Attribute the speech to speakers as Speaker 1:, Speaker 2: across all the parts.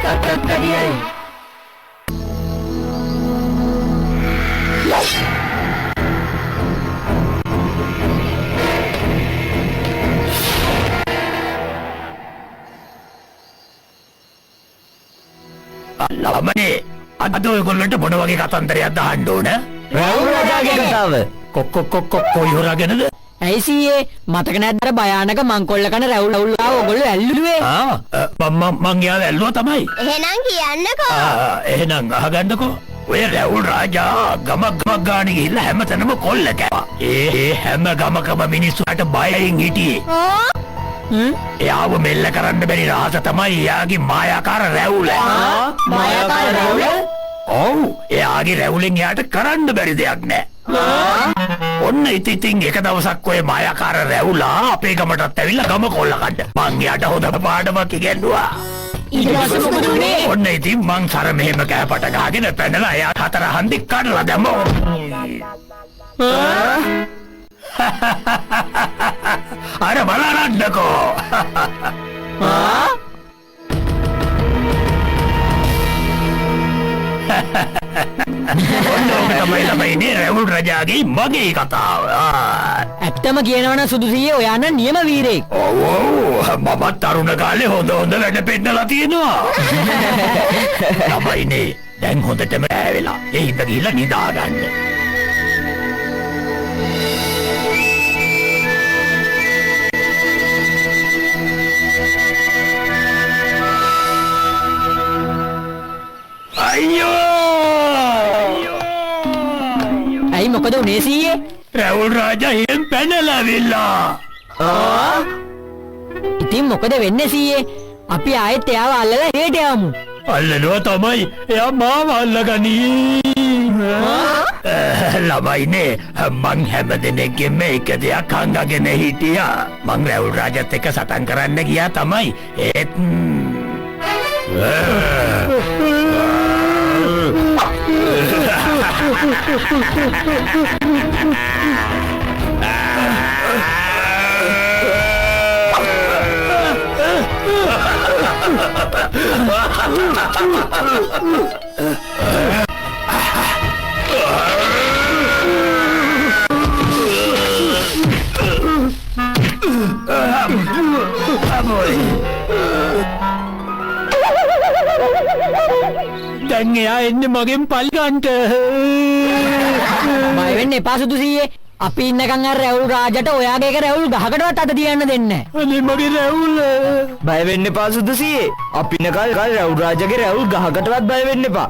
Speaker 1: කක්කඩියයි.
Speaker 2: ළමනේ අද ඔයගොල්ලන්ට මොන වගේ කතන්දරයක්ද අහන්න ඕන?
Speaker 1: රැවුල් රජාගේ කතාව.
Speaker 2: කොයි හොරගෙනද?
Speaker 1: ඇයි සීයේ මතක නැද්ද අර භයානක මංකොල්ල කන රැවුල් ඔයගොල්ලෝ ඇල්ලුවේ?
Speaker 2: මං යාව ඇල්ලුවා තමයි.
Speaker 3: එහෙනම් කියන්නකෝ.
Speaker 2: එහෙනම් අහගන්නකෝ. ඔය රැවුල් රාජා ගමක් ගානේ ගිහිල්ලා හැමතැනම කොල්ල කෑවා. ඒ හැම ගමකම මිනිස්සුන්ට බයෙන් හිටියේ. එයාව මෙල්ල කරන්න බැරි රහස තමයි එයාගේ මායාකාර රැවුල.
Speaker 1: මායාකාර රැවුල?
Speaker 2: ඔව් එයාගේ රැවුලෙන් එයාට කරන්න බැරි දෙයක් නෑ. ඔන්න ඉතින් එක දවසක් ඔය මායාකාර රැවුලා අපේ ගමටත් ඇවිල්ලා ගම කොල්ල කන්න. මං එයාට හොඳ පාඩමක් ඉගෙනුවා.
Speaker 1: ඊට පස්සේ මොකද උනේ?
Speaker 2: ඔන්න ඉතින් මං සර මෙහෙම කෑපට ගහගෙන පැනලා එයා හතර හන්දි කඩලා දැම්මෝ. අර බලන්නකෝ. තමයි ළමයිනේ රැවුල් රජාගේ මගේ කතාව.
Speaker 1: ඇත්තම කියනවනම් සුදුසියේ ඔයා නම් නියම වීරයෙක්.
Speaker 2: ඔව් මමත් තරුණ කාලේ හොඳ වැඩ පෙන්නලා තියෙනවා. ළමයිනේ දැන් හොඳටම ඈවෙලා. ඒ හින්දා ගිහිල්ලා නිදාගන්න.
Speaker 1: ඇයි මොකද උනේ සීයේ?
Speaker 2: රැවුල් රාජා එහෙන් පැනලාවිල්ලා.
Speaker 1: ඉතින් මොකද වෙන්නේ සීයේ? අපි ආයෙත් එයාව අල්ලලා හෙට යමු.
Speaker 2: අල්ලනවා තමයි. එයා මාව අල්ලගනී. ළමයිනේ මං හැමදෙනෙක්ගෙම එක දෙයක් අංගගෙන හිටියා. මං රැවුල් රාජත් එක්ක සටන් කරන්න ගියා තමයි. ඒත් දැන් එයා එන්නේ මගෙන් පල්ගන්ට.
Speaker 1: බය වෙන්න එපා සුදුසියේ. අපි ඉන්නකන් අර රැවුල් රාජට ඔයාගේ එක රැවුල් ගහකටවත් අත තියන්න දෙන්නේ නැහැ.
Speaker 2: අනේ මගේ රැවුල.
Speaker 4: බය වෙන්න එපා සුදුසියේ. අපි ඉන්නකල් රැවුල් රාජගේ රැවුල් ගහකටවත් බය වෙන්න එපා.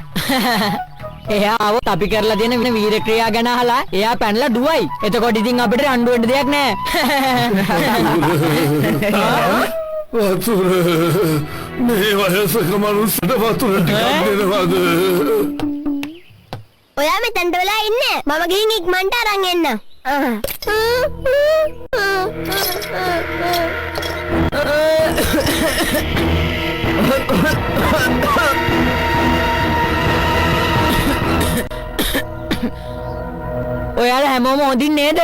Speaker 1: එයා આવොත් අපි කරලා තියෙන වෙන වීර ක්‍රියා ගැන අහලා එයා පැනලා දුවයි. එතකොට ඉතින් අපිට රණ්ඩු වෙන්න දෙයක් නැහැ.
Speaker 5: වතුර මේ වයසක මනුස්සට වතුර ටිකක් දෙනවද?
Speaker 3: ඔයා මෙතනට වෙලා ඉන්නේ. මම ගිහින් ඉක්මනට අරන් එන්න.
Speaker 1: ඔයාලා හැමෝම හොඳින් නේද?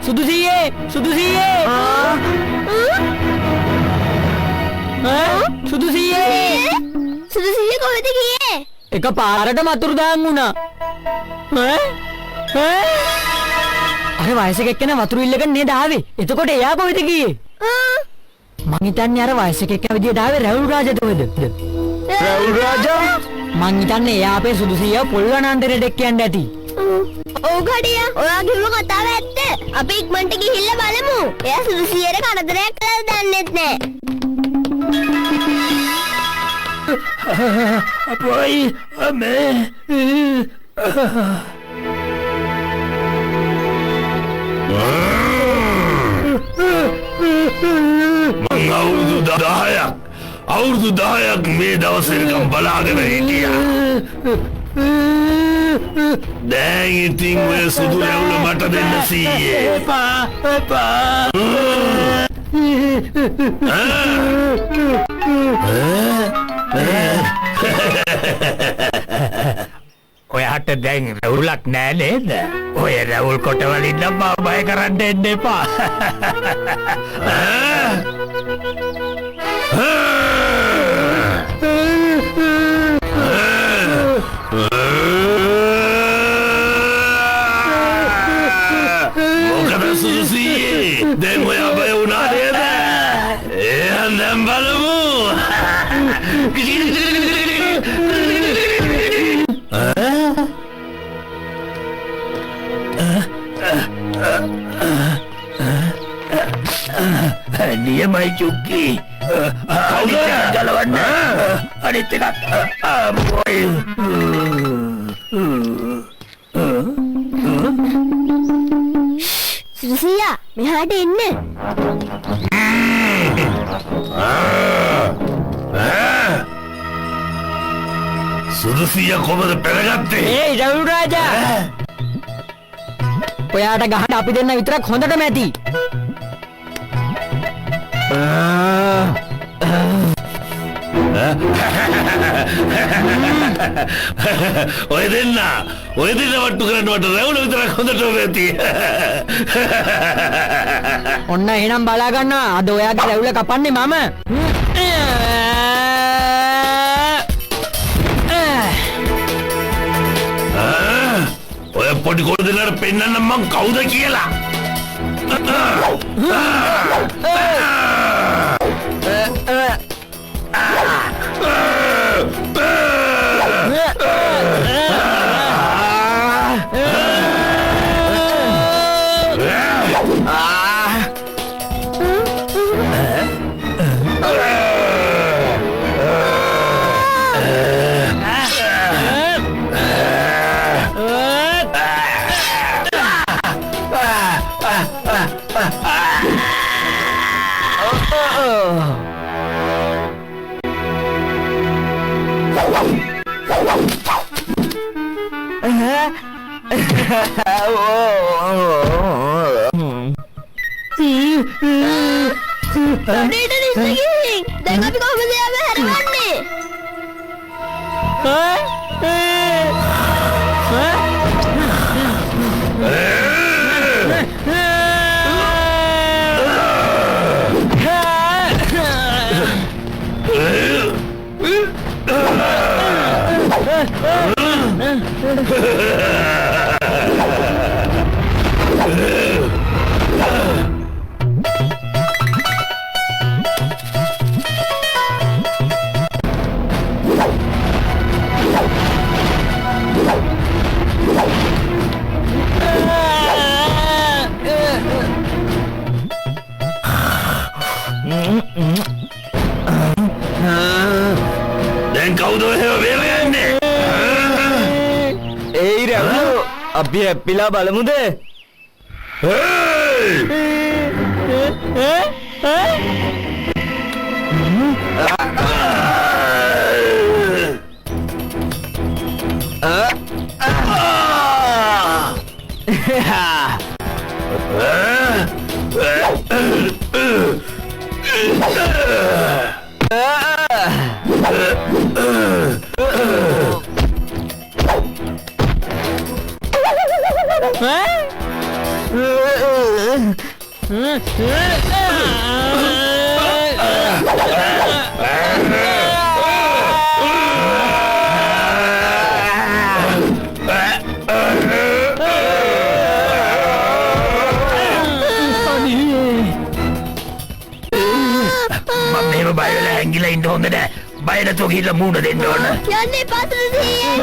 Speaker 1: සුදුසියේ සුදුසියේ සුදුසියේ
Speaker 3: සුදුසියේ කොහෙද ගියේ?
Speaker 1: එක පාරට මතුරු දාන් වුණා. අර වයසක එක්කෙනා වතුරු ඉල්ලගෙන නේද ආවේ? එතකොට එයා කොහෙද ගියේ? මං හිතන්නේ අර වයසක එක්කෙනා විදියට ආවේ රැවුල් රාජාටද?
Speaker 4: රැවුල් රාජා
Speaker 1: මං හිතන්නේ එයා අපේ සුදුසියව පොල් වනාන්තරයට එක්කයන්ට ඇති.
Speaker 3: ඔව් ගඩියා. ඔයා කිව්ව කතාව ඇත්ත. අපි ඉක්මනට ගිහිල්ලා බලමු. එයා සුදුසියට කරදරයක් කළාද දන්නෙත් නෑ.
Speaker 2: අපොයි අමේ. මං අවුරුදු 10ක් මේ දවසේකම් බලාගෙන හිටියා. දැන් ඉතින් ඔය සුදු රැවුල මට දෙන්න සීයේ. එපා. ඔයාට දැන් රැවුලක් නෑ නේද? ඔය රැවුල් කොටවලින් නම් බය කරන්න එන්න එපා.
Speaker 5: මොකද සුදුසී දැන් ඔයා බය වුණා නේද? එහෙනම් දැන් බලමු.
Speaker 2: නියමයි චුක්කි. කවුද ගලවන්නේ? අනිත් එකත්
Speaker 3: සුදුසියා මෙහාට එන්න.
Speaker 5: සුදුසිය කොහමද පෙරගත්තේ?
Speaker 1: ඒ රවුල් රාජා ඔයාට ගහන්න අපි දෙන්න විතරක් හොඳටම ඇති.
Speaker 5: ඔය දෙන්න වට්ටු කරන්න මට රැවුල විතරක් හොඳටම ඇති.
Speaker 1: ඔන්න එහෙනම් බලා ගන්නවා අද ඔයාගේ රැවුල කපන්නේ මම.
Speaker 5: ඔය පොඩි කොළ දෙන්නට පෙන්නන්න මං කවුද කියලා.
Speaker 3: අනේට නිස්සකින් දැන් අපි කොහොමද යාව හැරවන්නේ?
Speaker 5: දැන් කවුද එහෙම වෙලන්නේ?
Speaker 4: ඒයි රැවුලෝ අපි හැප්පිලා බලමුද?
Speaker 2: මම බය වෙලා ඇඟිලා ඉන්න හොඳ නෑ. බය නැතුව ගිහිල්ලා මූණ දෙන්න ඕන.
Speaker 3: යන්න එපා සුදුසියේ.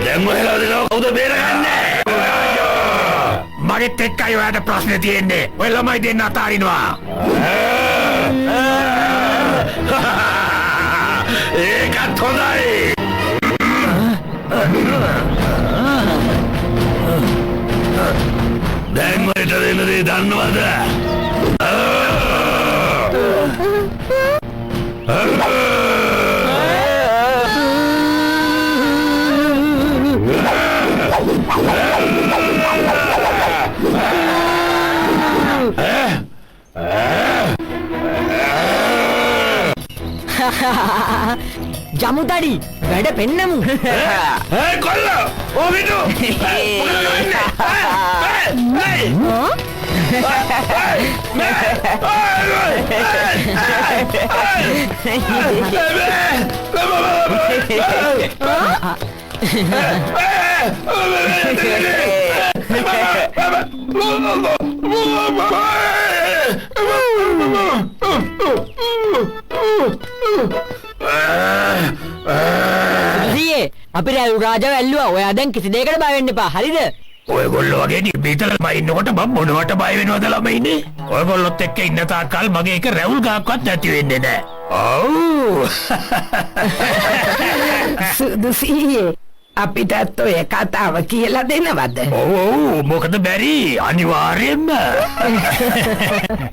Speaker 5: දැන් ඔයලා දෙනවා කවුද බේරගන්නේ?
Speaker 2: මගෙත් එක්කයි ඔයාට ප්‍රශ්නේ තියෙන්නේ. ඔය ළමයි දෙන්න අතාරිනවා.
Speaker 5: ඒකත් හොඳයි. දැන් ඔයට දෙන්න දේ දන්නවද?
Speaker 1: ජමුතඩි වැඩ පෙන්නමු.
Speaker 5: කොල්ලෝ ඕවිතු මොකද
Speaker 1: සීයේ අපි රැව් රාජව ඇල්ලුවා. ඔයා දැන් කිසි දෙයකට බය වෙන්න එපා. හරිද?
Speaker 2: ඔයගොල්ලෝ වගේ නිබ්බීතලම ඉන්නකොට මම මොනවට බය වෙනවද ළමයිනේ? ඔයගොල්ලොත් එක්ක ඉන්න තාක්කල් මගේ එක රැවුල් ගහක්වත් නැති වෙන්නේ නැහැ. ඔව්.
Speaker 6: සුදු සීයේ අපිටත් ඔය කතාව කියලා දෙනවද?
Speaker 2: ඔව් මොකද බැරි අනිවාර්යෙන්ම.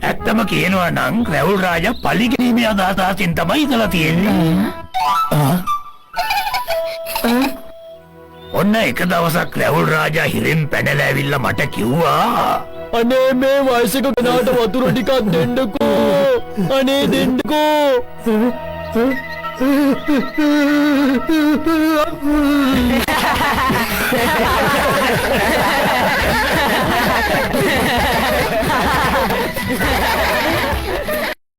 Speaker 2: ඇත්තම කියනවා නම් රැවුල් රාජා පල්ලිගිරීමේ අදහසින් තමයි ඉඳලා තියෙන්නේ. ඔන්න එක දවසක් රැවුල් රාජා හිරෙන් පැනලා ඇවිල්ලා මට කිව්වා
Speaker 1: අනේ මේ වයසක කෙනාට වතුර ටිකක් දෙන්නකෝ. අනේ දෙන්නකෝ.